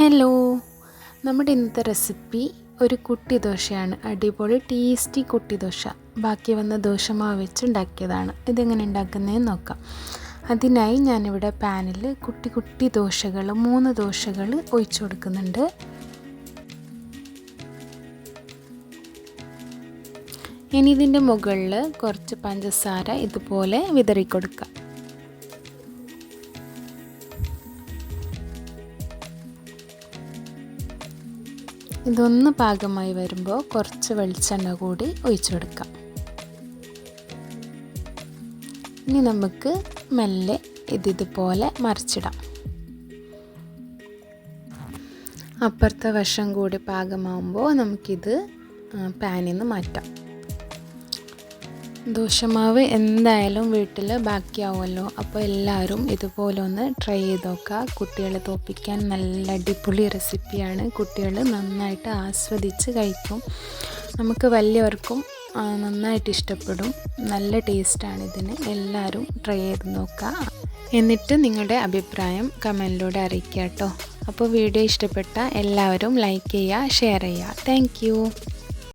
Hello, നമ്മുടെ ഇന്നത്തെ recipe ഒരു കുട്ടി ദോശയാണ്. അടിപൊളി ടേസ്റ്റി കുട്ടി ദോശ. ബാക്കി വന്ന ദോശമാവ് വെച്ച് ഉണ്ടാക്കിയതാണ്. ഇതെങ്ങനെ ഉണ്ടാക്കുന്നതെന്ന് നോക്കാം. അതിനായി ഞാനിവിടെ പാനിൽ കുട്ടി കുട്ടി ദോശകൾ 3 ദോശകൾ ഒഴിച്ചു കൊടുക്കുന്നുണ്ട്. ഇനി ഇതിൻ്റെ മുകളിൽ കുറച്ച് പഞ്ചസാര ഇതുപോലെ വിതറി കൊടുക്കാം. ഇതൊന്ന് പാകമായി വരുമ്പോൾ കുറച്ച് വെളിച്ചെണ്ണ കൂടി ഒഴിച്ചു കൊടുക്കാം. ഇനി നമുക്ക് മെല്ലെ ഇതുപോലെ മറിച്ചിടാം. അപ്പുറത്തെ വശം കൂടി പാകമാകുമ്പോൾ നമുക്കിത് പാനിൽ നിന്ന് മാറ്റാം. ദോശമാവ് എന്തായാലും വീട്ടിൽ ബാക്കിയാവുമല്ലോ, അപ്പോൾ എല്ലാവരും ഇതുപോലെ ഒന്ന് ട്രൈ ചെയ്ത് നോക്കുക. കുട്ടികളെ തോൽപ്പിക്കാൻ നല്ല അടിപൊളി റെസിപ്പിയാണ്. കുട്ടികൾ നന്നായിട്ട് ആസ്വദിച്ച് കഴിക്കും. നമുക്ക് വലിയവർക്കും നന്നായിട്ട് ഇഷ്ടപ്പെടും. നല്ല ടേസ്റ്റാണ് ഇതിന്. എല്ലാവരും ട്രൈ ചെയ്ത് നോക്കുക. എന്നിട്ട് നിങ്ങളുടെ അഭിപ്രായം കമൻറ്റിലൂടെ അറിയിക്കുക കേട്ടോ. അപ്പോൾ വീഡിയോ ഇഷ്ടപ്പെട്ട എല്ലാവരും ലൈക്ക് ചെയ്യുക, ഷെയർ ചെയ്യുക. താങ്ക്